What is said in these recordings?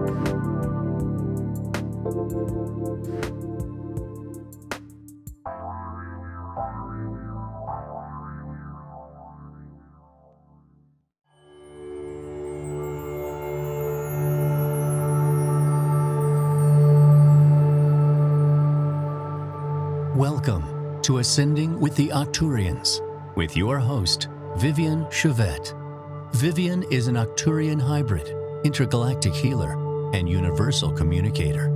Welcome to Ascending with the Arcturians with your host, Viviane Chauvet. Viviane is an Arcturian hybrid, intergalactic healer, and universal communicator.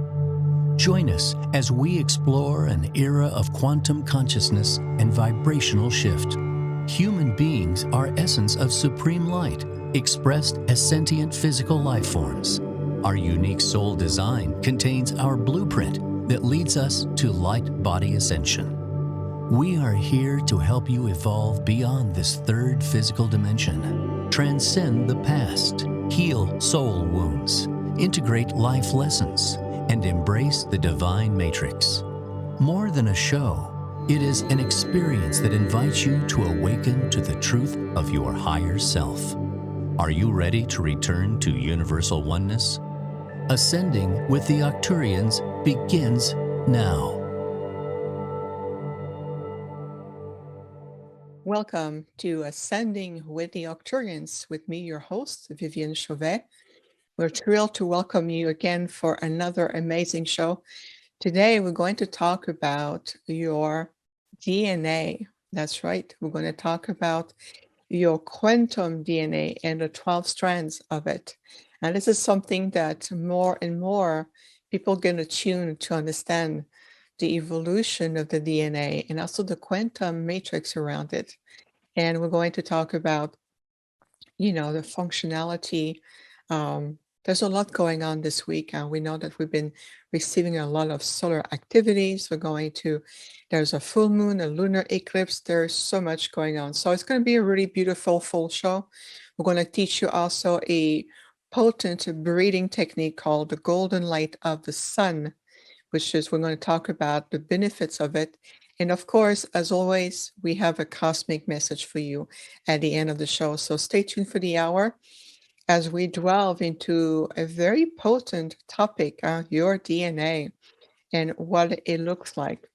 Join us as we explore an era of quantum consciousness and vibrational shift. Human beings are essence of supreme light, expressed as sentient physical life forms. Our unique soul design contains our blueprint that leads us to light body ascension. We are here to help you evolve beyond this third physical dimension, transcend the past, heal soul wounds, integrate life lessons, and embrace the divine matrix. More than a show, it is an experience that invites you to awaken to the truth of your higher self. Are you ready to return to universal oneness? Ascending with the Arcturians begins now. Welcome to Ascending with the Arcturians with me, your host, Viviane Chauvet. We're thrilled to welcome you again for another amazing show. Today, we're going to talk about your DNA. That's right. We're going to talk about your quantum DNA and the 12 strands of it. And this is something that more and more people are going to tune to understand the evolution of the DNA and also the quantum matrix around it. And we're going to talk about, the functionality. There's a lot going on this week. We know that we've been receiving a lot of solar activities. There's a full moon, a lunar eclipse. There's so much going on. So it's going to be a really beautiful full show. We're going to teach you also a potent breathing technique called the golden light of the sun, which is we're going to talk about the benefits of it. And of course, as always, we have a cosmic message for you at the end of the show. So stay tuned for the hour as we delve into a very potent topic, your DNA and what it looks like.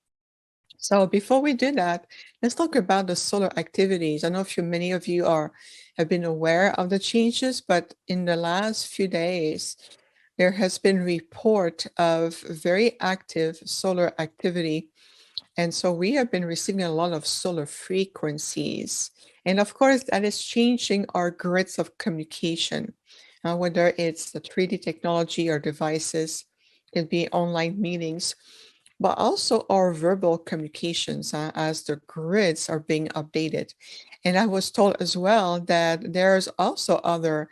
So before we do that, let's talk about the solar activities. I know many of you have been aware of the changes, but in the last few days, there has been report of very active solar activity. And so we have been receiving a lot of solar frequencies. And of course, that is changing our grids of communication, whether it's the 3D technology or devices, it can be online meetings, but also our verbal communications as the grids are being updated. And I was told as well that there's also other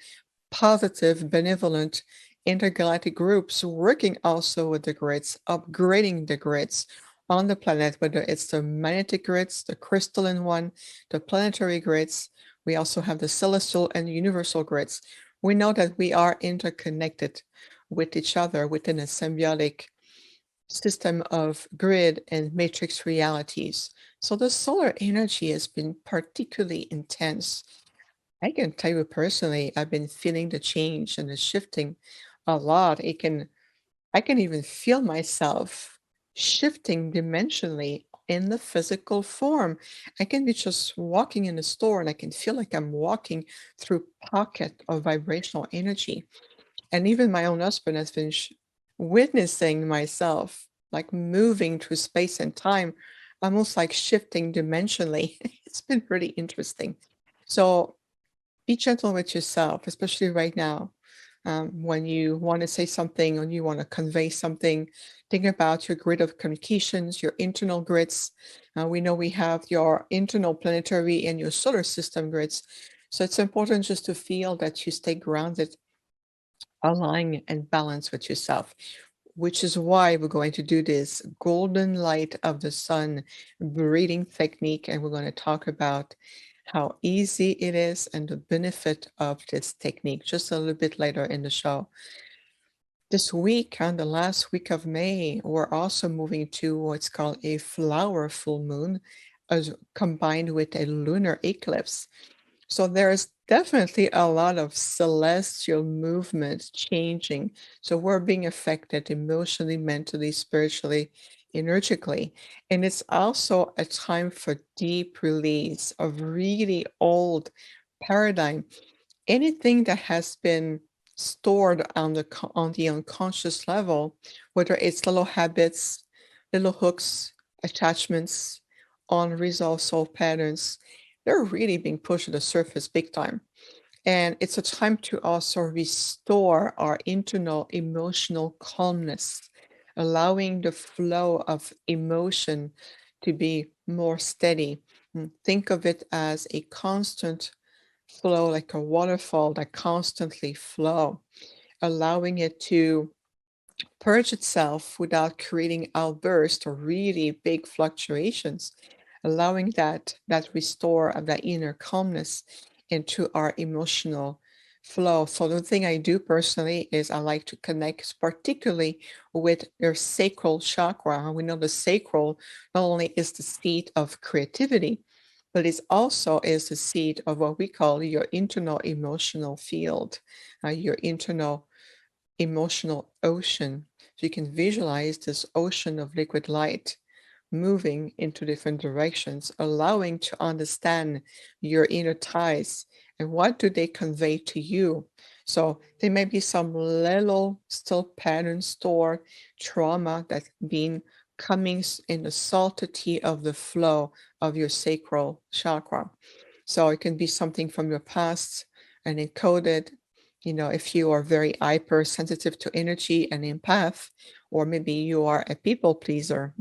positive, benevolent intergalactic groups working also with the grids, upgrading the grids on the planet, whether it's the magnetic grids, the crystalline one, the planetary grids. We also have the celestial and universal grids. We know that we are interconnected with each other within a symbiotic system of grid and matrix realities. So the solar energy has been particularly intense. I can tell you personally, I've been feeling the change and the shifting a lot. I can even feel myself shifting dimensionally in the physical form. I can be just walking in the store and I can feel like I'm walking through pocket of vibrational energy. And even my own husband has been witnessing myself like moving through space and time, almost like shifting dimensionally. It's been pretty interesting. So be gentle with yourself, especially right now. When you want to say something or you want to convey something, think about your grid of communications, your internal grids. We know we have your internal planetary and your solar system grids. So it's important just to feel that you stay grounded, aligned, and balanced with yourself, which is why we're going to do this golden light of the sun breathing technique. And we're going to talk about how easy it is and the benefit of this technique just a little bit later in the show. This week, on the last week of May, we're also moving to what's called a flower full moon, combined with a lunar eclipse. So there's definitely a lot of celestial movement changing. So we're being affected emotionally, mentally, spiritually, energically. And it's also a time for deep release of really old paradigm. Anything that has been stored on the unconscious level, whether it's little habits, little hooks, attachments, unresolved soul patterns, they're really being pushed to the surface big time. And it's a time to also restore our internal emotional calmness, allowing the flow of emotion to be more steady. Think of it as a constant flow, like a waterfall that constantly flow, allowing it to purge itself without creating outbursts or really big fluctuations, allowing that restore of that inner calmness into our emotional flow. So the thing I do personally is I like to connect particularly with your sacral chakra. We know the sacral not only is the seat of creativity, but it also is the seat of what we call your internal emotional field, your internal emotional ocean. So you can visualize this ocean of liquid light moving into different directions, allowing to understand your inner ties and what do they convey to you. So there may be some little still pattern stored trauma that's been coming in the saltity of the flow of your sacral chakra. So it can be something from your past and encoded. If you are very hypersensitive to energy and empath, or maybe you are a people pleaser.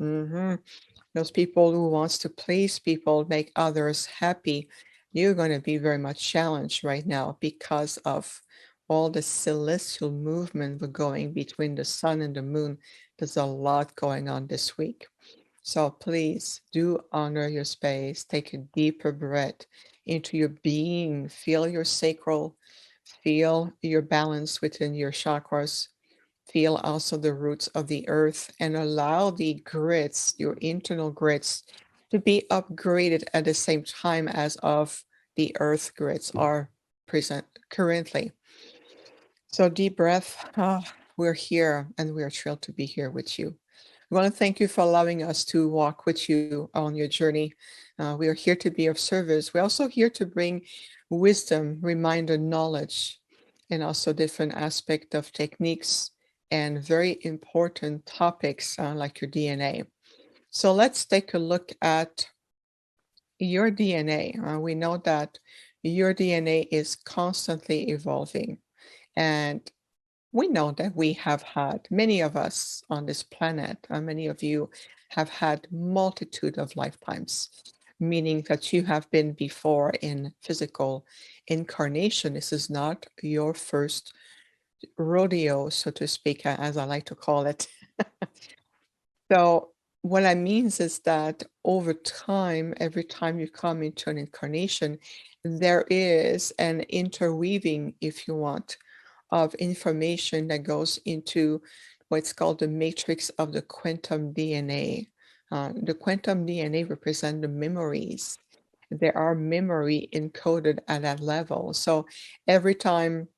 Those people who wants to please people, make others happy, you're going to be very much challenged right now because of all the celestial movement we're going between the sun and the moon. There's a lot going on this week. So please do honor your space. Take a deeper breath into your being. Feel your sacral, feel your balance within your chakras. Feel also the roots of the earth and allow the grids, your internal grids, to be upgraded at the same time as of the earth grids are present currently. So deep breath. We're here and we're thrilled to be here with you. I want to thank you for allowing us to walk with you on your journey. We are here to be of service. We're also here to bring wisdom, reminder, knowledge, and also different aspect of techniques and very important topics like your DNA. So let's take a look at your DNA. We know that your DNA is constantly evolving. And we know that we have had, many of us on this planet, many of you have had multitude of lifetimes, meaning that you have been before in physical incarnation. This is not your first rodeo, so to speak, as I like to call it. So what that means is that over time, every time you come into an incarnation, there is an interweaving, if you want, of information that goes into what's called the matrix of the quantum DNA. The quantum DNA represent the memories. There are memory encoded at that level. So every time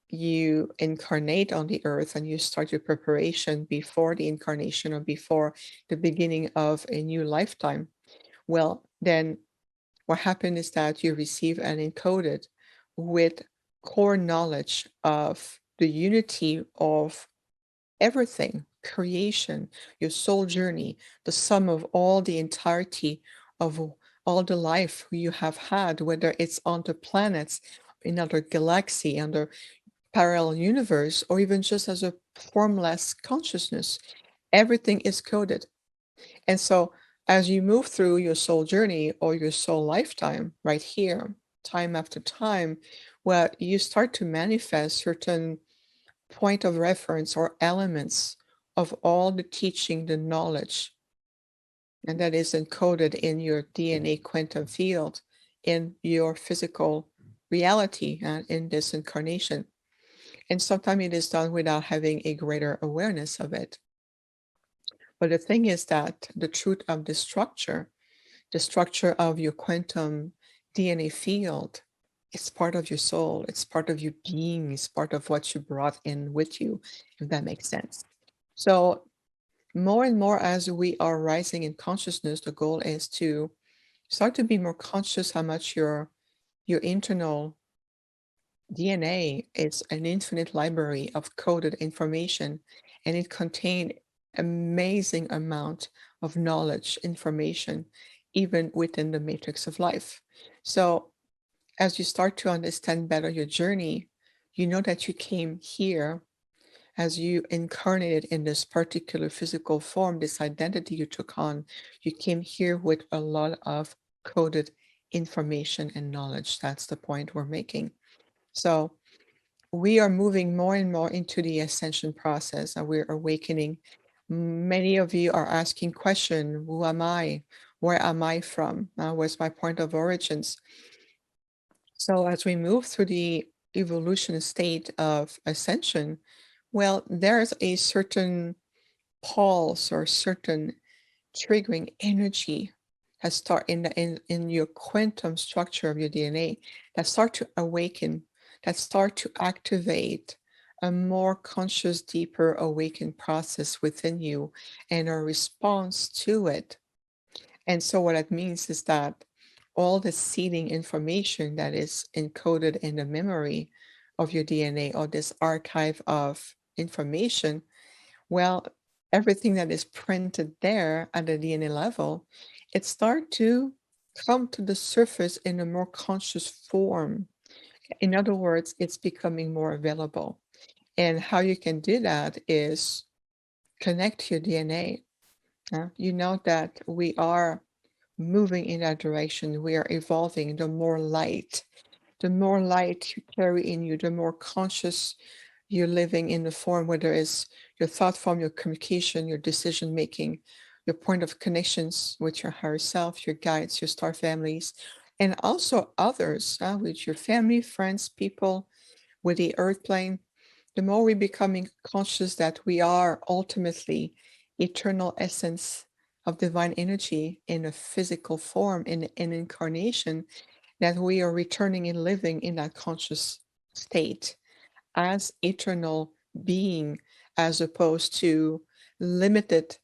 you incarnate on the earth and you start your preparation before the incarnation or before the beginning of a new lifetime, well, then what happened is that you receive an encoded with core knowledge of the unity of everything, creation, your soul journey, the sum of all the entirety of all the life you have had, whether it's on the planets, in other galaxy, under parallel universe, or even just as a formless consciousness. Everything is coded. And so as you move through your soul journey or your soul lifetime right here, time after time, well, you start to manifest certain point of reference or elements of all the teaching, the knowledge, and that is encoded in your DNA quantum field in your physical reality and in this incarnation. And sometimes it is done without having a greater awareness of it. But the thing is that the truth of the structure of your quantum DNA field It's part of your soul. It's part of your being. It's part of what you brought in with you, if that makes sense. So more and more as we are rising in consciousness, the goal is to start to be more conscious how much your internal DNA is an infinite library of coded information, and it contained amazing amount of knowledge, information, even within the matrix of life. So as you start to understand better your journey, you know that you came here as you incarnated in this particular physical form, this identity you took on. You came here with a lot of coded information and knowledge. That's the point we're making. So we are moving more and more into the ascension process and we're awakening. Many of you are asking question, who am I? Where am I from? Where's my point of origins? So as we move through the evolution state of ascension, well, there's a certain pulse or certain triggering energy that start in your quantum structure of your DNA that start to awaken, that start to activate a more conscious, deeper awakened process within you and a response to it. And so what that means is that all the seeding information that is encoded in the memory of your DNA or this archive of information, well, everything that is printed there at the DNA level, it starts to come to the surface in a more conscious form. In other words, it's becoming more available. And how you can do that is connect to your DNA. You know that we are moving in that direction. We are evolving. The more light you carry in you, the more conscious you're living in the form where there is your thought form, your communication, your decision making, your point of connections with your higher self, your guides, your star families, and also others, with your family, friends, people, with the earth plane. The more we're becoming conscious that we are ultimately eternal essence of divine energy in a physical form, in an incarnation, that we are returning and living in that conscious state as eternal being, as opposed to limited,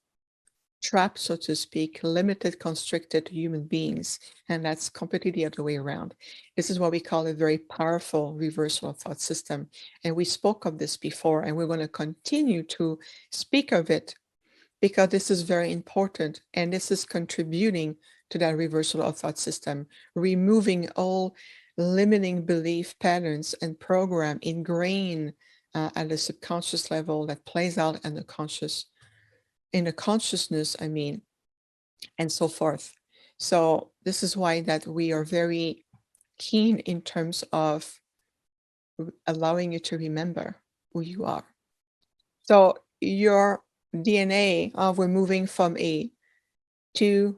trapped, so to speak, limited, constricted human beings. And that's completely the other way around. This is what we call a very powerful reversal of thought system. And we spoke of this before, and we're going to continue to speak of it because this is very important. And this is contributing to that reversal of thought system, removing all limiting belief patterns and program ingrained at the subconscious level that plays out in the consciousness, I mean, and so forth. So this is why that we are very keen in terms of allowing you to remember who you are. So your DNA, we're moving from a two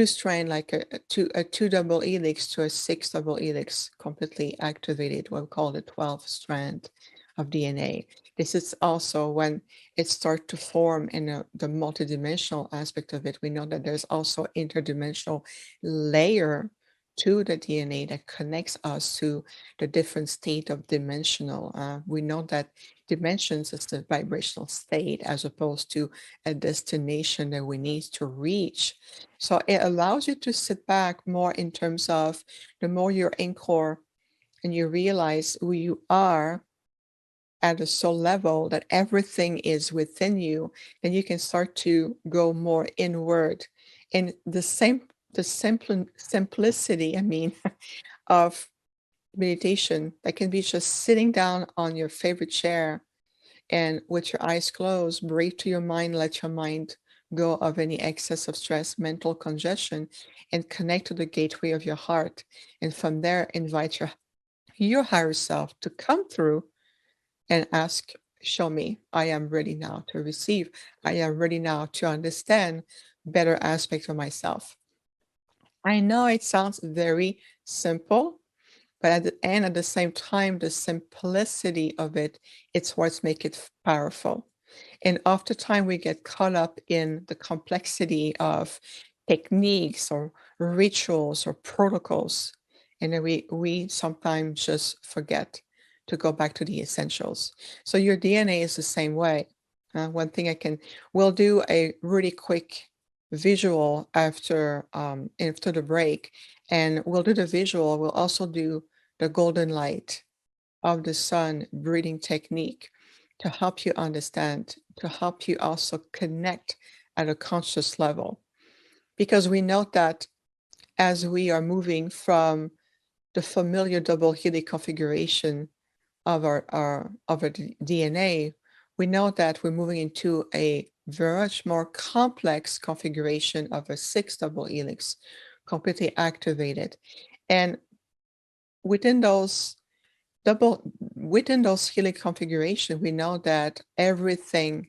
strand, like a two double helix to a six double helix, completely activated, what we call the 12th strand of DNA. This is also when it starts to form in the multidimensional aspect of it. We know that there's also interdimensional layer to the DNA that connects us to the different state of dimensional. We know that dimensions is the vibrational state as opposed to a destination that we need to reach. So it allows you to sit back more in terms of the more you're anchor and you realize who you are at a soul level, that everything is within you, then you can start to go more inward. And the simplicity, I mean, of meditation, that can be just sitting down on your favorite chair and with your eyes closed, breathe to your mind, let your mind go of any excess of stress, mental congestion, and connect to the gateway of your heart. And from there, invite your higher self to come through and ask, show me, I am ready now to receive. I am ready now to understand better aspects of myself. I know it sounds very simple, but at the same time, the simplicity of it, it's what's make it powerful. And oftentimes we get caught up in the complexity of techniques or rituals or protocols. And then we sometimes just forget to go back to the essentials. So your DNA is the same way. One thing we'll do a really quick visual after the break, and we'll do the visual. We'll also do the golden light of the sun breathing technique to help you understand, to help you also connect at a conscious level. Because we note that as we are moving from the familiar double helix configuration of our DNA, we know that we're moving into a very much more complex configuration of a 6 double helix, completely activated. And within those helix configuration, we know that everything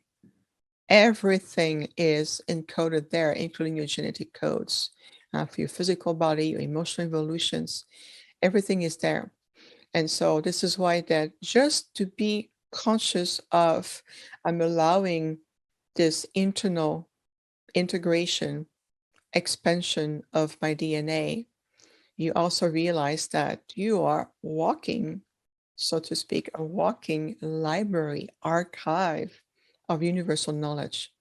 is encoded there, including your genetic codes for your physical body, your emotional evolutions. Everything is there. And so this is why that just to be conscious of, I'm allowing this internal integration, expansion of my DNA. You also realize that you are walking, so to speak, a walking library, archive of universal knowledge.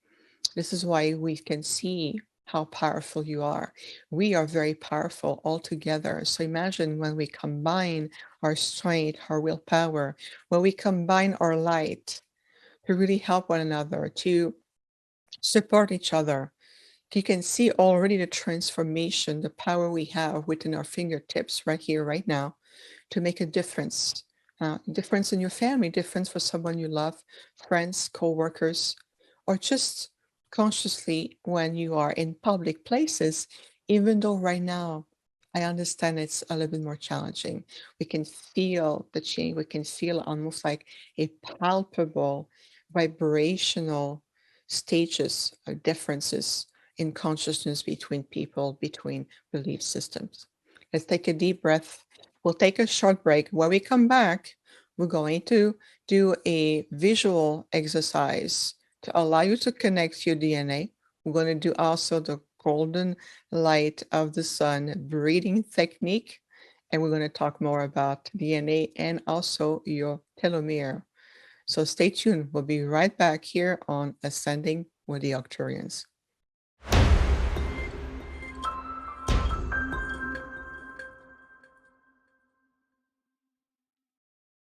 This is why we can see how powerful you are. We are very powerful all together. So imagine when we combine our strength, our willpower, when we combine our light to really help one another, to support each other. You can see already the transformation, the power we have within our fingertips right here, right now, to make a difference. Difference in your family, difference for someone you love, friends, co-workers, or just consciously when you are in public places, even though right now I understand it's a little bit more challenging. We can feel the change. We can feel almost like a palpable vibrational stages or differences in consciousness between people, between belief systems. Let's take a deep breath. We'll take a short break. When we come back, we're going to do a visual exercise to allow you to connect your DNA. We're going to do also the golden light of the sun breathing technique. And we're going to talk more about DNA and also your telomere. So stay tuned. We'll be right back here on Ascending with the Arcturians.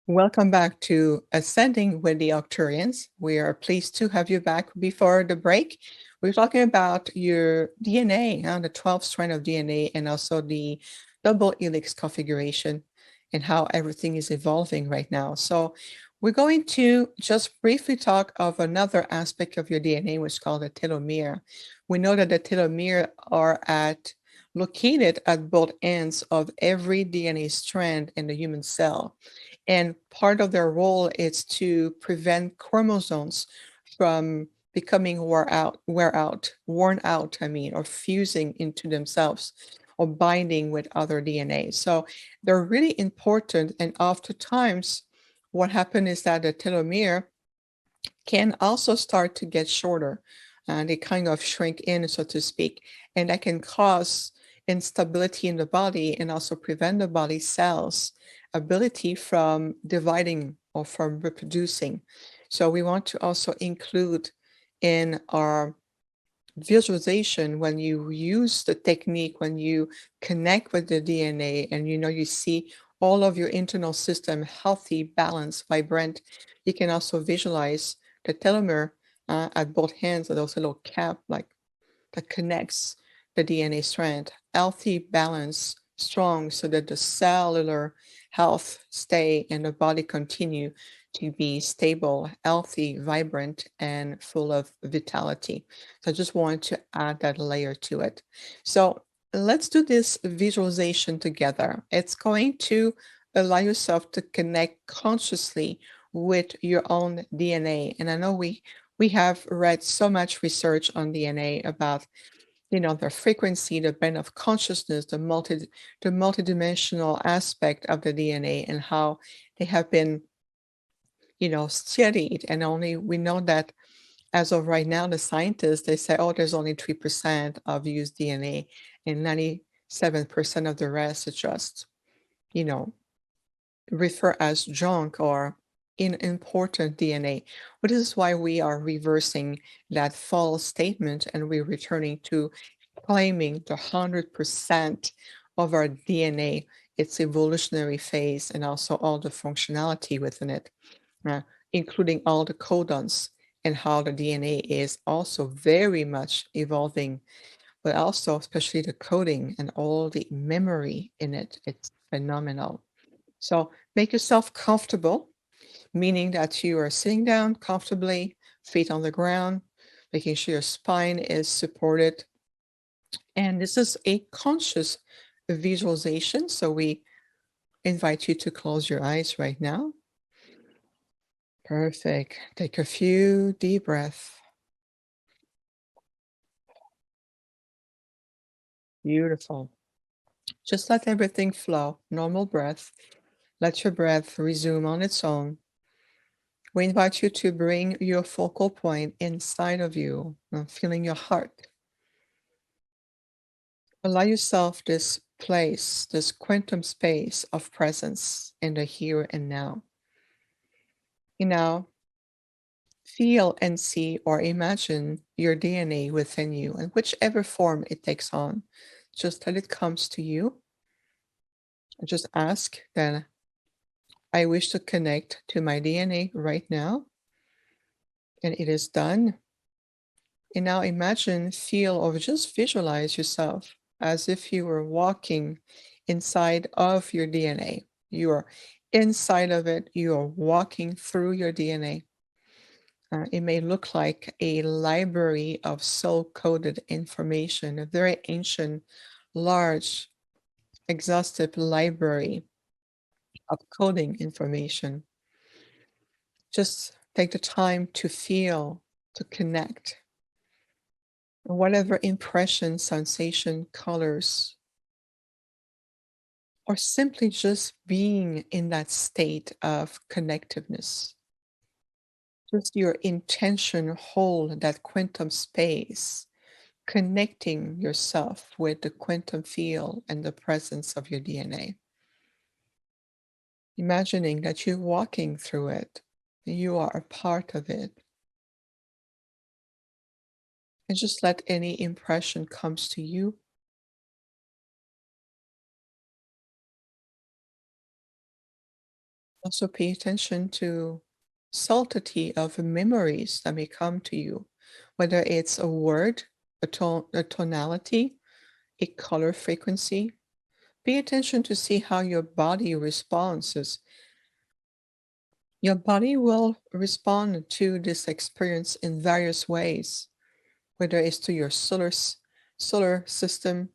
Welcome back to Ascending with the Arcturians. We are pleased to have you back. Before the break, we're talking about your DNA, the 12th strand of DNA, and also the double helix configuration and how everything is evolving right now. So we're going to just briefly talk of another aspect of your DNA, which is called the telomere. We know that the telomere are located at both ends of every DNA strand in the human cell. And part of their role is to prevent chromosomes from becoming worn out, or fusing into themselves or binding with other DNA. So they're really important. And oftentimes, what happens is that the telomere can also start to get shorter. They kind of shrink in, so to speak, and that can cause instability in the body and also prevent the body cells ability from dividing or from reproducing. So we want to also include in our visualization, when you use the technique, when you connect with the DNA and you see all of your internal system healthy, balanced, vibrant, you can also visualize the telomere at both ends of those little cap like that connects the DNA strand, healthy, balanced, strong, so that the cellular health stay and the body continue to be stable, healthy, vibrant, and full of vitality. So I just wanted to add that layer to it. So let's do this visualization together. It's going to allow yourself to connect consciously with your own DNA. And I know we have read so much research on DNA about the frequency, the band of consciousness, the multidimensional aspect of the DNA and how they have been, studied. And only we know that as of right now, the scientists, they say, oh, there's only 3% of used DNA and 97% of the rest is just you know, refer as junk or unimportant DNA. But this is why we are reversing that false statement and we're returning to claiming the 100% of our DNA, its evolutionary phase, and also all the functionality within it, uh, including all the codons and how the DNA is also very much evolving, but also especially the coding and all the memory in it. It's phenomenal. So make yourself comfortable, meaning that you are sitting down comfortably, feet on the ground, making sure your spine is supported. And this is a conscious visualization. So we invite you to close your eyes right now. Perfect. Take a few deep breaths. Beautiful. Just let everything flow. Normal breath. Let your breath resume on its own. We invite you to bring your focal point inside of you, feeling your heart. Allow yourself this place, this quantum space of presence in the here and now. You know, feel and see or imagine your DNA within you and whichever form it takes on. Just let it comes to you. Just ask that I wish to connect to my DNA right now. And it is done. And now imagine, feel, or just visualize yourself as if you were walking inside of your DNA. You are inside of it, you are walking through your DNA. It may look like a library of soul coded information, a very ancient, large, exhaustive library of coding information. Just take the time to feel, to connect. Whatever impression, sensation, colors, or simply just being in that state of connectiveness. Just your intention hold that quantum space, connecting yourself with the quantum field and the presence of your DNA. Imagining that you're walking through it, you are a part of it. And just let any impression comes to you. Also pay attention to subtlety of memories that may come to you, whether it's a word, a tone, a tonality, a color frequency. Pay attention to see how your body responds. Your body will respond to this experience in various ways, whether it's to your solar system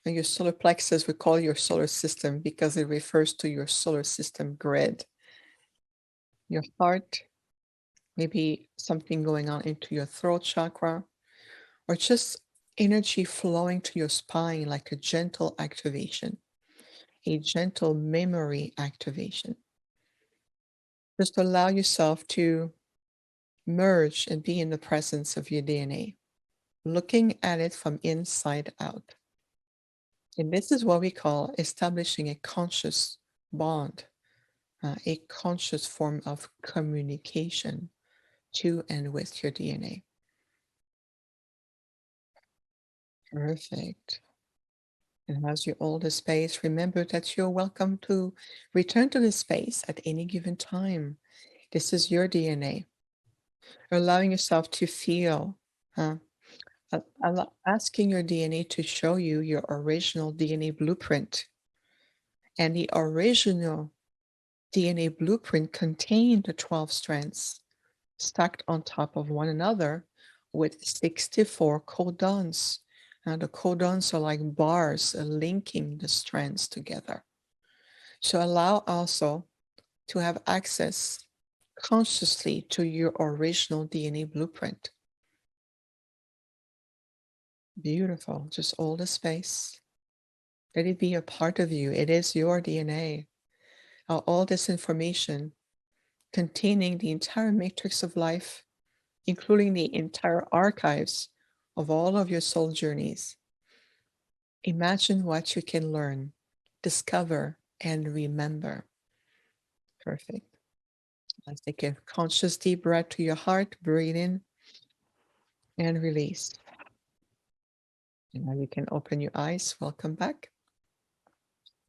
and your solar plexus. We call your solar system because it refers to your solar system grid. Your heart, maybe something going on into your throat chakra, or just energy flowing to your spine like a gentle activation, a gentle memory activation. Just allow yourself to merge and be in the presence of your DNA, looking at it from inside out. And this is what we call establishing a conscious bond, a conscious form of communication to and with your DNA. Perfect. And as you hold the space, remember that you're welcome to return to this space at any given time. This is your DNA. Allowing yourself to feel, asking your DNA to show you your original DNA blueprint. And the original DNA blueprint contained the 12 strands stacked on top of one another with 64 codons. And the codons are like bars linking the strands together. So allow also to have access consciously to your original DNA blueprint. Beautiful. Just hold the space. Let it be a part of you. It is your DNA. All this information containing the entire matrix of life, including the entire archives of all of your soul journeys. Imagine what you can learn, discover, and remember. Perfect. Let's take a conscious deep breath to your heart. Breathe in and release. And now you can open your eyes. Welcome back.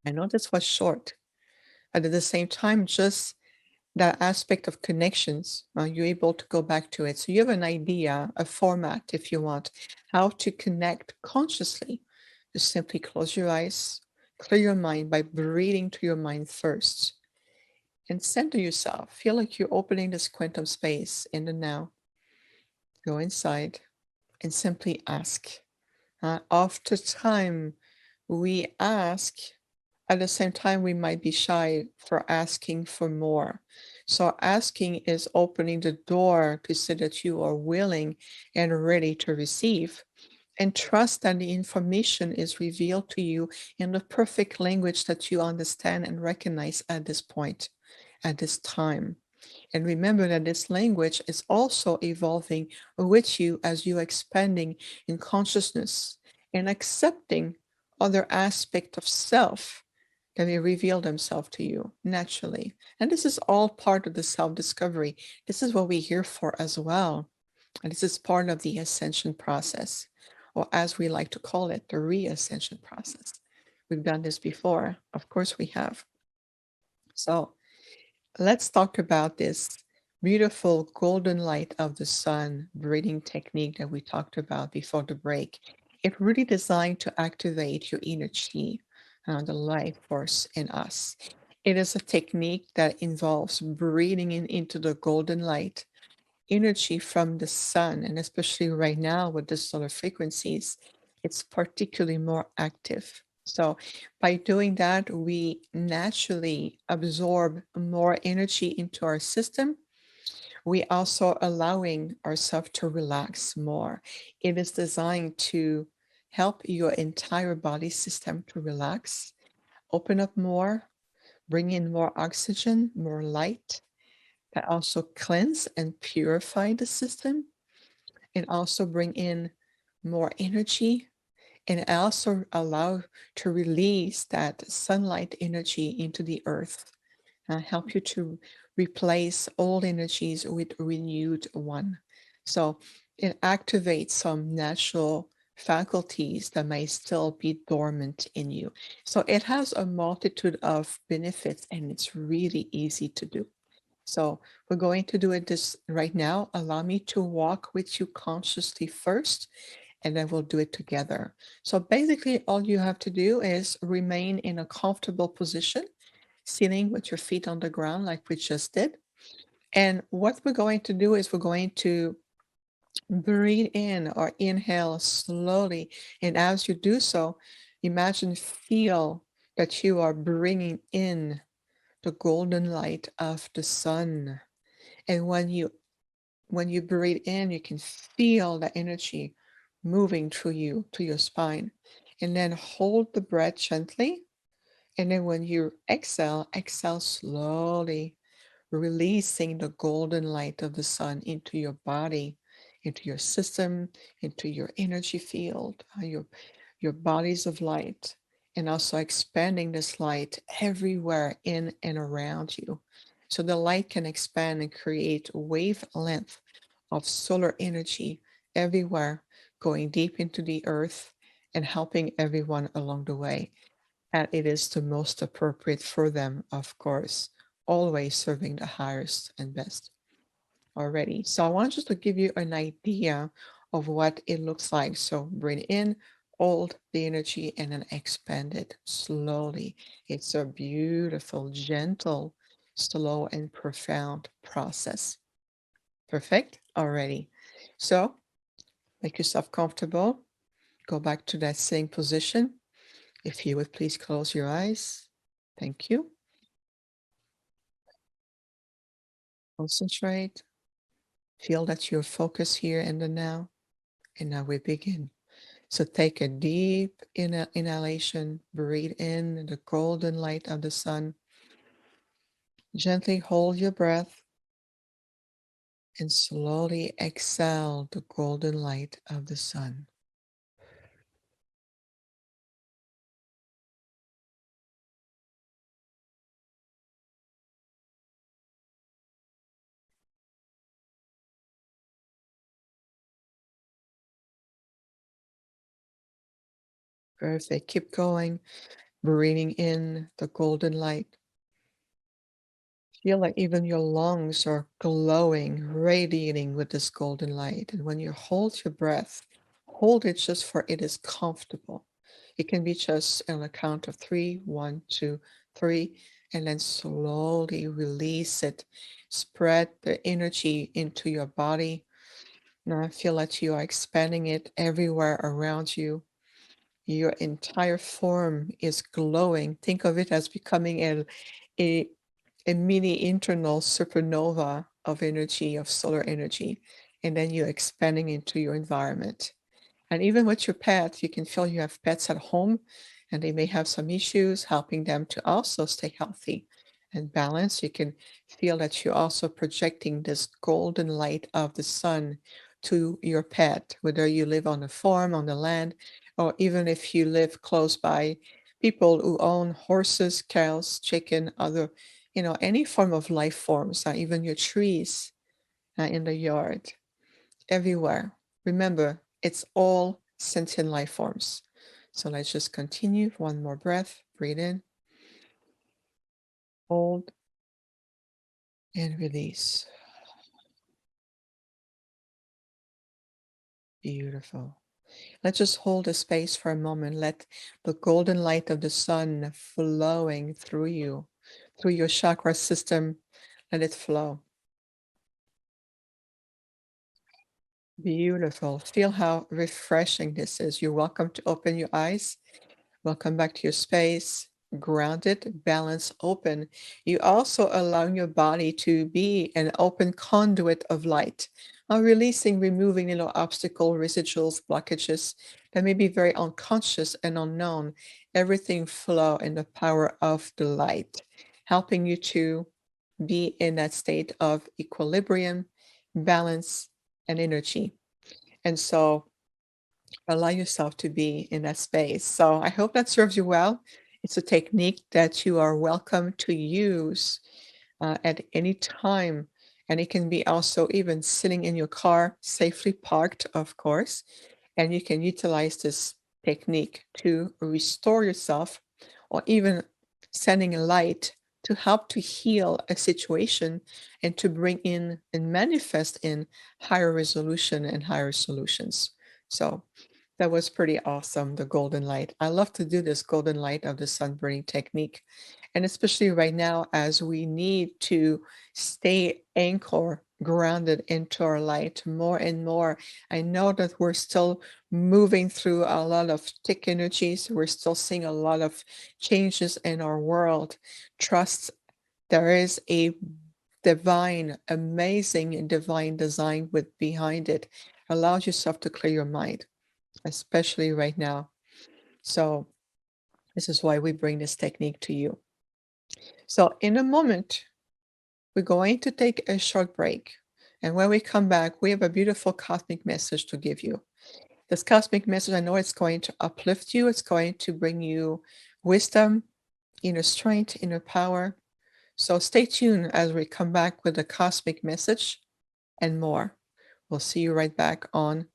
I know this was short, but at the same time, just that aspect of connections, you're able to go back to it. So you have an idea, a format, if you want, how to connect consciously. Just simply close your eyes, clear your mind by breathing to your mind first, and center yourself. Feel like you're opening this quantum space in the now. Go inside and simply ask. After time, we ask. At the same time, we might be shy for asking for more. So asking is opening the door to say that you are willing and ready to receive. And trust that the information is revealed to you in the perfect language that you understand and recognize at this point, at this time. And remember that this language is also evolving with you as you're expanding in consciousness and accepting other aspects of self that will reveal themselves to you naturally. And this is all part of the self-discovery. This is what we're here for as well. And this is part of the ascension process, or as we like to call it, the re-ascension process. We've done this before. Of course we have. So let's talk about this beautiful golden light of the sun breathing technique that we talked about before the break. It's really designed to activate your inner chi, the life force in us. It is a technique that involves breathing into the golden light, energy from the sun, and especially right now with the solar frequencies, it's particularly more active. So by doing that, we naturally absorb more energy into our system. We also allowing ourselves to relax more. It is designed to help your entire body system to relax, open up more, bring in more oxygen, more light, that also cleanse and purify the system, and also bring in more energy, and also allow to release that sunlight energy into the earth, help you to replace old energies with renewed one. So it activates some natural faculties that may still be dormant in you. So it has a multitude of benefits, and it's really easy to do. So we're going to do it this right now. Allow me to walk with you consciously first, and then we'll do it together. So basically, all you have to do is remain in a comfortable position, sitting with your feet on the ground like we just did. And what we're going to do is we're going to breathe in or inhale slowly. And as you do so, imagine, feel that you are bringing in the golden light of the sun. And when you breathe in, you can feel the energy moving through you to your spine. And then hold the breath gently. And then when you exhale, exhale slowly, releasing the golden light of the sun into your body, into your system, into your energy field, your bodies of light, and also expanding this light everywhere in and around you. So the light can expand and create wavelength of solar energy everywhere, going deep into the earth and helping everyone along the way. And it is the most appropriate for them, of course, always serving the highest and best already. So I want just to give you an idea of what it looks like. So breathe in, hold the energy, and then expand it slowly. It's a beautiful, gentle, slow, and profound process. Perfect already. So make yourself comfortable. Go back to that same position. If you would please close your eyes. Thank you. Concentrate. Feel that you're focused here in the now. And now we begin. So take a deep inhalation. Breathe in the golden light of the sun. Gently hold your breath and slowly exhale the golden light of the sun. Perfect. Keep going. Breathing in the golden light. Feel like even your lungs are glowing, radiating with this golden light. And when you hold your breath, hold it just for it is comfortable. It can be just on a count of three, 1, 2, 3, and then slowly release it. Spread the energy into your body. Now I feel like you are expanding it everywhere around you. Your entire form is glowing. Think of it as becoming a a mini internal supernova of energy, of solar energy, and then you're expanding into your environment. And even with your pets, you can feel you have pets at home and they may have some issues, helping them to also stay healthy and balanced. You can feel that you're also projecting this golden light of the sun to your pet, whether you live on a farm, on the land, or even if you live close by people who own horses, cows, chicken, other, any form of life forms, even your trees in the yard everywhere. Remember, it's all sentient life forms. So let's just continue. One more breath. Breathe in, hold, and release. Beautiful. Let's just hold the space for a moment. Let the golden light of the sun flowing through you, through your chakra system. Let it flow. Beautiful. Feel how refreshing this is. You're welcome to open your eyes. Welcome back to your space, grounded, balanced, open. You also allowing your body to be an open conduit of light, releasing, removing obstacle, residuals, blockages that may be very unconscious and unknown. Everything flow in the power of the light, helping you to be in that state of equilibrium, balance, and energy. And so allow yourself to be in that space. So I hope that serves you well. It's a technique that you are welcome to use at any time. And it can be also even sitting in your car, safely parked, of course. And you can utilize this technique to restore yourself or even sending a light to help to heal a situation and to bring in and manifest in higher resolution and higher solutions. So that was pretty awesome, the golden light. I love to do this golden light of the sun burning technique. And especially right now, as we need to stay anchored, grounded into our light more and more. I know that we're still moving through a lot of thick energies. We're still seeing a lot of changes in our world. Trust there is a divine, amazing divine design with behind it. Allow yourself to clear your mind, especially right now. So this is why we bring this technique to you. So in a moment, we're going to take a short break. And when we come back, we have a beautiful cosmic message to give you. This cosmic message, I know it's going to uplift you. It's going to bring you wisdom, inner strength, inner power. So stay tuned as we come back with a cosmic message and more. We'll see you right back on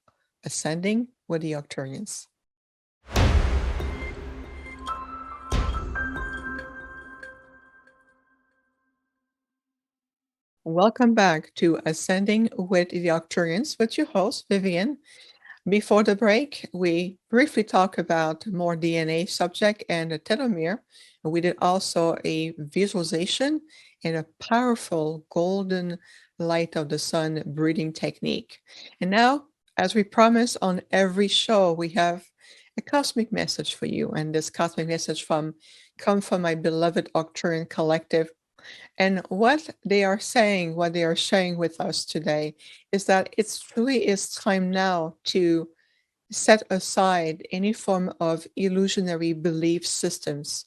Ascending with the Arcturians. Welcome back to Ascending with the Arcturians with your host, Viviane. Before the break, we briefly talked about more DNA subject and the telomere. We did also a visualization and a powerful golden light of the sun breathing technique. And now, as we promise on every show, we have a cosmic message for you. And this cosmic message come from my beloved Arcturian collective. And what they are saying, what they are sharing with us today, is that it's truly is time now to set aside any form of illusionary belief systems,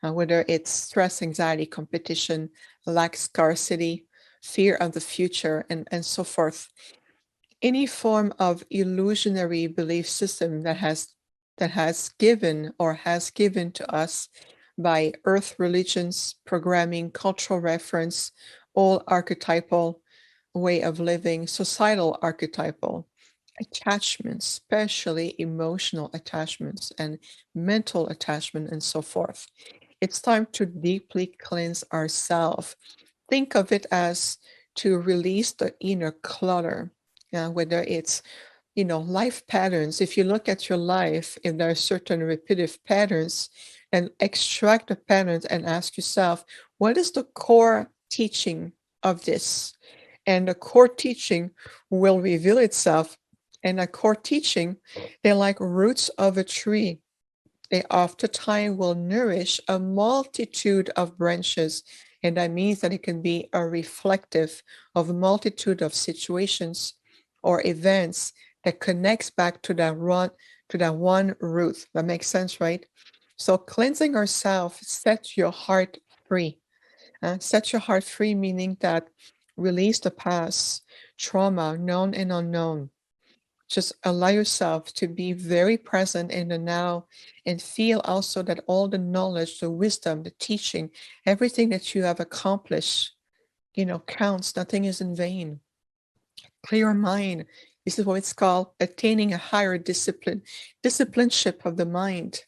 whether it's stress, anxiety, competition, lack, scarcity, fear of the future, and so forth. Any form of illusionary belief system that has given or has given to us by earth religions, programming, cultural reference, all archetypal way of living, societal archetypal, attachments, especially emotional attachments and mental attachment and so forth. It's time to deeply cleanse ourselves. Think of it as to release the inner clutter, whether it's life patterns. If you look at your life, if there are certain repetitive patterns, and extract the patterns and ask yourself, what is the core teaching of this? And the core teaching will reveal itself. And a core teaching, they're like roots of a tree. They oftentimes will nourish a multitude of branches. And that means that it can be a reflective of a multitude of situations or events that connects back to that one root. That makes sense, right? So cleansing ourselves sets your heart free. Set your heart free, meaning that release the past, trauma, known and unknown. Just allow yourself to be very present in the now and feel also that all the knowledge, the wisdom, the teaching, everything that you have accomplished, counts. Nothing is in vain. Clear mind. This is what it's called attaining a higher discipleship of the mind.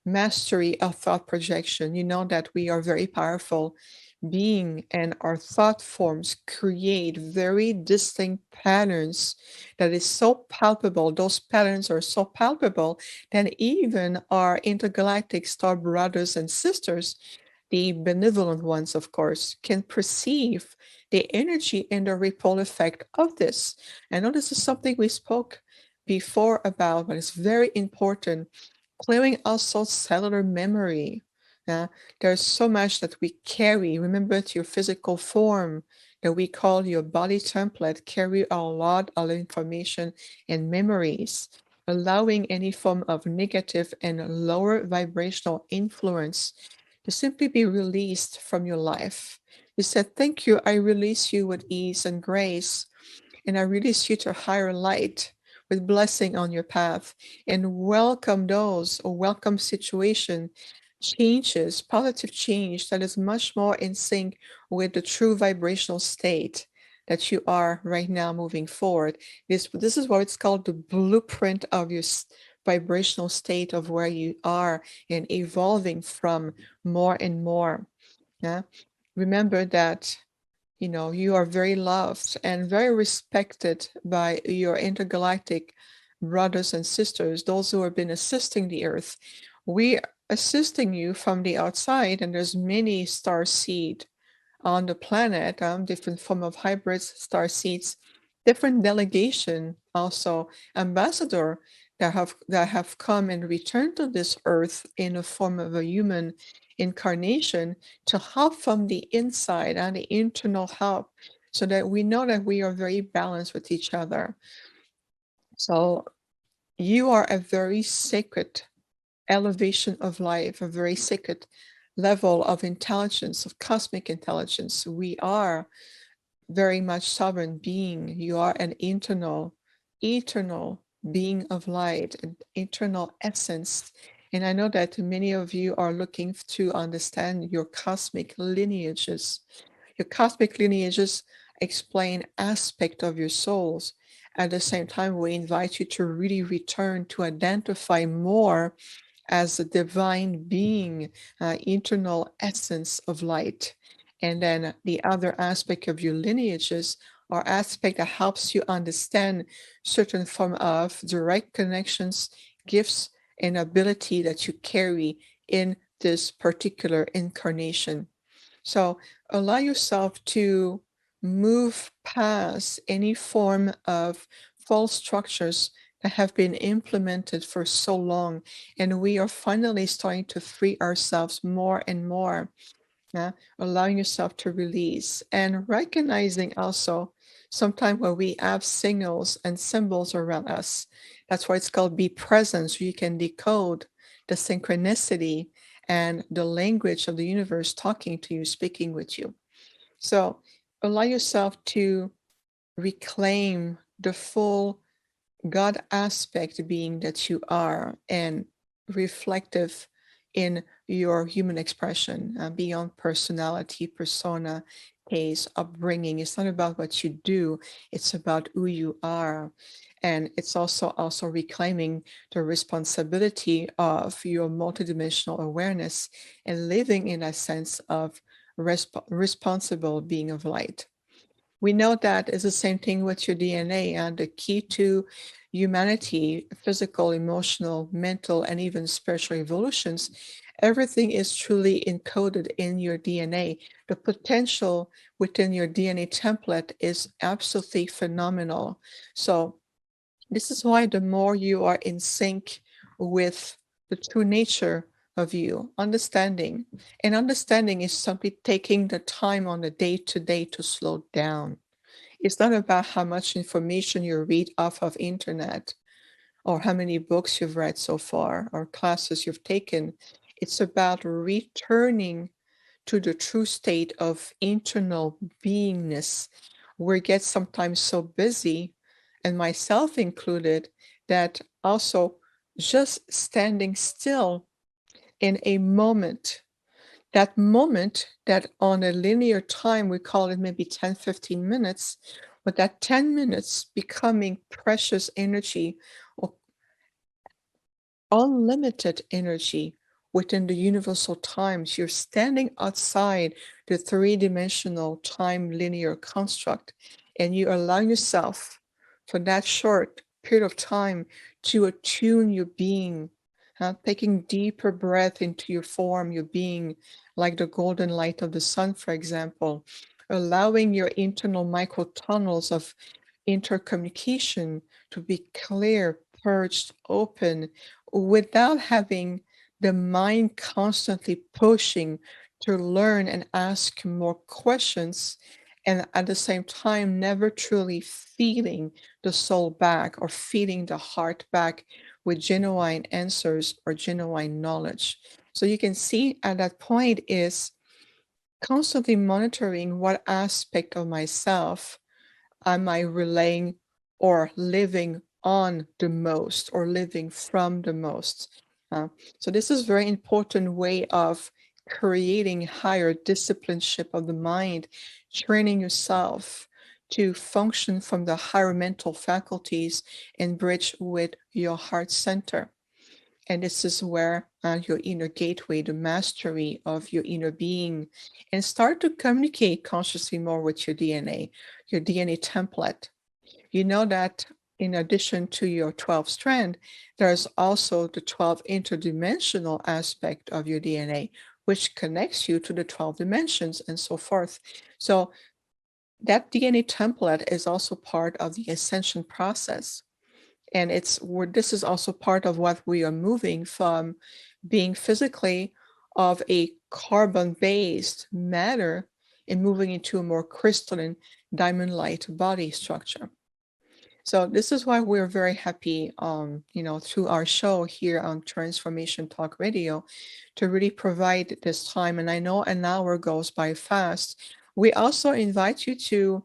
Mastery of thought projection. You know that we are very powerful being, and our thought forms create very distinct patterns that is so palpable. Those patterns are so palpable that even our intergalactic star brothers and sisters, the benevolent ones, of course, can perceive the energy and the ripple effect of this. I know this is something we spoke before about, but it's very important. Clearing also cellular memory. There's so much that we carry. Remember, it's your physical form that we call your body template carry a lot of information and memories, allowing any form of negative and lower vibrational influence to simply be released from your life. You said, thank you, I release you with ease and grace, and I release you to higher light with blessing on your path, and welcome those or welcome situation changes, positive change that is much more in sync with the true vibrational state that you are right now moving forward. This is what it's called the blueprint of your vibrational state of where you are and evolving from more and more. Yeah. Remember that you are very loved and very respected by your intergalactic brothers and sisters, those who have been assisting the earth. We assisting you from the outside, and there's many star seed on the planet, different form of hybrids, star seeds, different delegation, also ambassador that have come and returned to this earth in the form of a human incarnation to help from the inside and the internal help, so that we know that we are very balanced with each other. So you are a very sacred elevation of life, a very sacred level of intelligence, of cosmic intelligence. We are very much sovereign being. You are an eternal being of light, an eternal essence. And I know that many of you are looking to understand your cosmic lineages. Your cosmic lineages explain aspect of your souls. At the same time, we invite you to really return to identify more as a divine being, internal essence of light. And then the other aspect of your lineages are aspect that helps you understand certain form of direct connections, gifts, and ability that you carry in this particular incarnation. So allow yourself to move past any form of false structures that have been implemented for so long. And we are finally starting to free ourselves more and more. Allowing yourself to release and recognizing also sometimes where we have signals and symbols around us. That's why it's called be present, so you can decode the synchronicity and the language of the universe talking to you, speaking with you. So allow yourself to reclaim the full God aspect being that you are, and reflective in your human expression, beyond personality, persona, case, upbringing. It's not about what you do, it's about who you are. And it's also reclaiming the responsibility of your multidimensional awareness and living in a sense of responsible being of light. We know that is the same thing with your DNA, and the key to humanity, physical, emotional, mental, and even spiritual evolutions, everything is truly encoded in your DNA. The potential within your DNA template is absolutely phenomenal. So this is why the more you are in sync with the true nature of you, understanding, and understanding is simply taking the time on a day to day to slow down. It's not about how much information you read off of internet or how many books you've read so far or classes you've taken. It's about returning to the true state of internal beingness. We get sometimes so busy, and myself included, that also just standing still in a moment, that moment that on a linear time, we call it maybe 10, 15 minutes, but that 10 minutes becoming precious energy or unlimited energy within the universal times. You're standing outside the three-dimensional time linear construct, and you allow yourself for that short period of time to attune your being, taking deeper breath into your form, your being, like the golden light of the sun, for example, allowing your internal microtunnels of intercommunication to be clear, purged, open, without having the mind constantly pushing to learn and ask more questions, and at the same time never truly feeding the soul back or feeding the heart back with genuine answers or genuine knowledge. So you can see at that point is constantly monitoring what aspect of myself am I relaying or living on the most or living from the most. So this is very important way of creating higher discipleship of the mind, training yourself to function from the higher mental faculties and bridge with your heart center. And this is where your inner gateway, the mastery of your inner being, and start to communicate consciously more with your DNA template. You know that in addition to your 12 strand, there's also the 12 interdimensional aspect of your DNA, which connects you to the 12 dimensions and so forth. So that DNA template is also part of the ascension process. And this is also part of what we are moving from being physically of a carbon-based matter and moving into a more crystalline diamond light body structure. So this is why we're very happy, through our show here on Transformation Talk Radio, to really provide this time. And I know an hour goes by fast. We also invite you to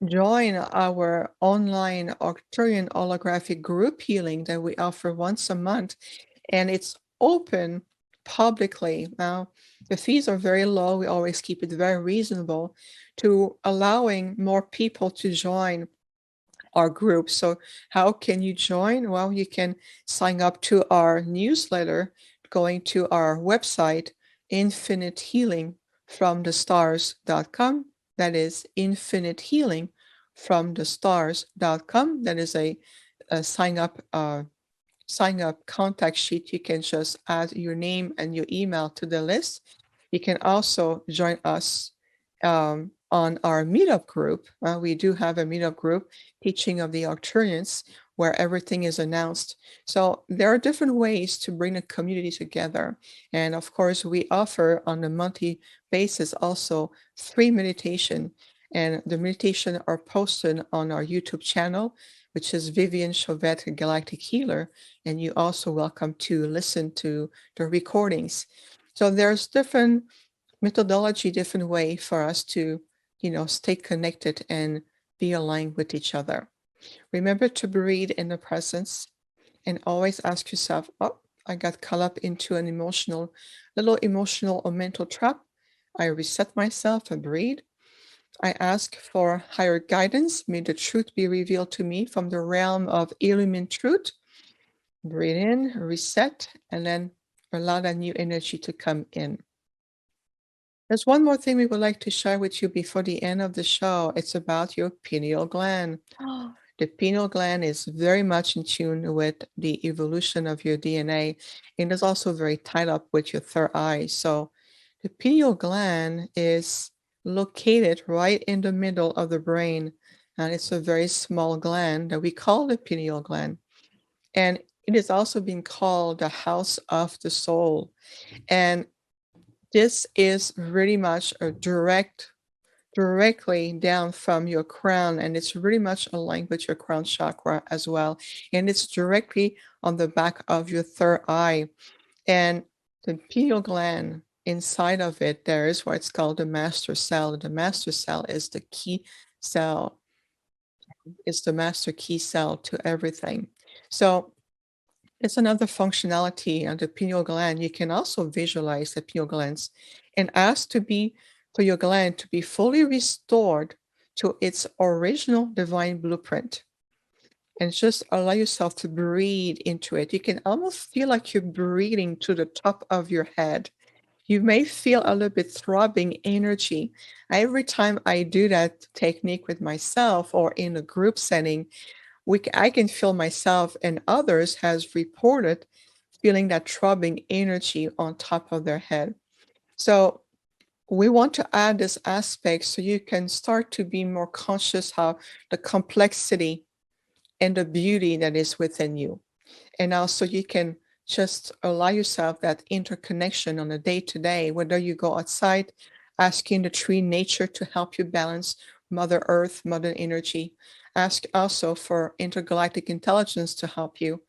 join our online Arcturian holographic group healing that we offer once a month, and it's open publicly. Now, the fees are very low. We always keep it very reasonable to allowing more people to join our group. So how can you join? Well, you can sign up to our newsletter going to our website, infinitehealingfromthestars.com. That is infinitehealingfromthestars.com. That is a sign up contact sheet. You can just add your name and your email to the list. You can also join us on our meetup group. We do have a meetup group, Teaching of the Arcturians, where everything is announced. So there are different ways to bring the community together. And of course, we offer on a monthly basis also free meditation. And the meditation are posted on our YouTube channel, which is Viviane Chauvet Galactic Healer. And you also welcome to listen to the recordings. So there's different methodology, different way for us to, stay connected and be aligned with each other. Remember to breathe in the presence and always ask yourself, oh, I got caught up into an little emotional or mental trap. I reset myself and breathe. I ask for higher guidance. May the truth be revealed to me from the realm of illumined truth. Breathe in, reset, and then allow that new energy to come in. There's one more thing we would like to share with you before the end of the show. It's about your pineal gland. The pineal gland is very much in tune with the evolution of your DNA, and is also very tied up with your third eye. So the pineal gland is located right in the middle of the brain, and it's a very small gland that we call the pineal gland. And it is also being called the house of the soul. And this is really much a directly down from your crown, and it's really much aligned with your crown chakra as well. And it's directly on the back of your third eye. And the pineal gland, inside of it, there is what's called the master cell. The master cell is the key cell. It's the master key cell to everything. So it's another functionality on the pineal gland. You can also visualize the pineal glands and ask for your gland to be fully restored to its original divine blueprint. And just allow yourself to breathe into it. You can almost feel like you're breathing to the top of your head. You may feel a little bit throbbing energy. Every time I do that technique with myself or in a group setting, I can feel myself and others has reported feeling that throbbing energy on top of their head. So we want to add this aspect so you can start to be more conscious how the complexity and the beauty that is within you. And also you can just allow yourself that interconnection on a day-to-day, whether you go outside, asking the tree nature to help you balance Mother Earth, Mother Energy. Ask also for intergalactic intelligence to help you.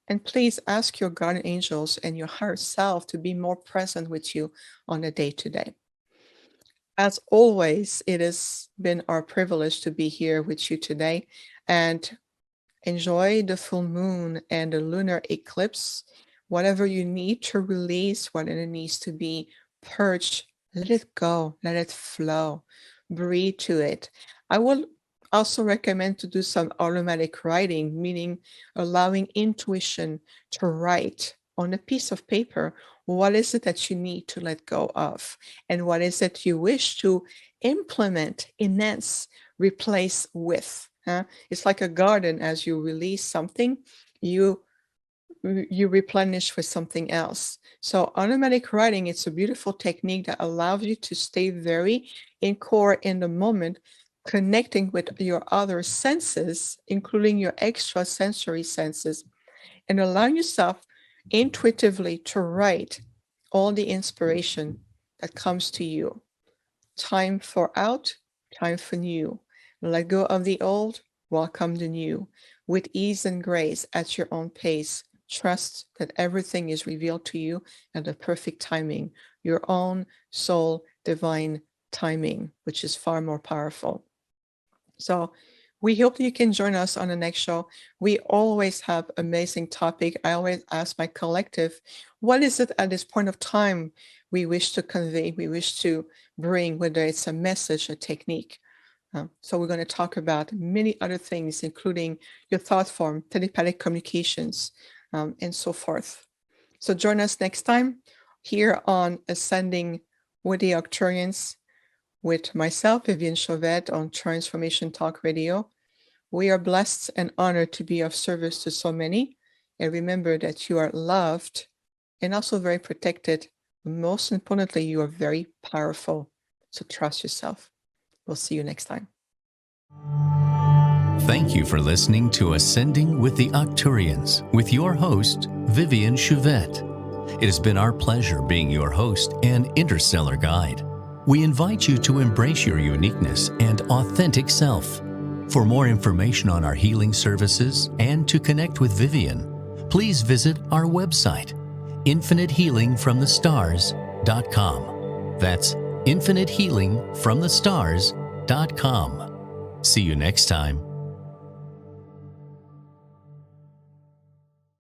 And please ask your guardian angels and your higher self to be more present with you on a day-to-day. As always, it has been our privilege to be here with you today, and enjoy the full moon and the lunar eclipse. Whatever you need to release, whatever needs to be purged, let it go, let it flow, breathe to it. I will also recommend to do some automatic writing, meaning allowing intuition to write on a piece of paper what is it that you need to let go of, and what is it you wish to implement, enhance, replace with. It's like a garden. As you release something, you replenish with something else. So automatic writing, it's a beautiful technique that allows you to stay very in core in the moment, connecting with your other senses, including your extrasensory senses, and allowing yourself intuitively to write all the inspiration that comes to you. Time for out, time for new. Let go of the old, welcome the new. With ease and grace at your own pace, trust that everything is revealed to you at the perfect timing, your own soul divine timing, which is far more powerful. So we hope you can join us on the next show. We always have amazing topic. I always ask my collective, what is it at this point of time we wish to convey, we wish to bring, whether it's a message, a technique. So we're going to talk about many other things, including your thought form, telepathic communications, and so forth. So join us next time here on Ascending with the Arcturians with myself, Viviane Chauvet, on Transformation Talk Radio. We are blessed and honored to be of service to so many. And remember that you are loved and also very protected. Most importantly, you are very powerful. So trust yourself. We'll see you next time. Thank you for listening to Ascending with the Arcturians with your host, Viviane Chauvet. It has been our pleasure being your host and interstellar guide. We invite you to embrace your uniqueness and authentic self. For more information on our healing services and to connect with Viviane, please visit our website, infinitehealingfromthestars.com. That's infinitehealingfromthestars.com. See you next time.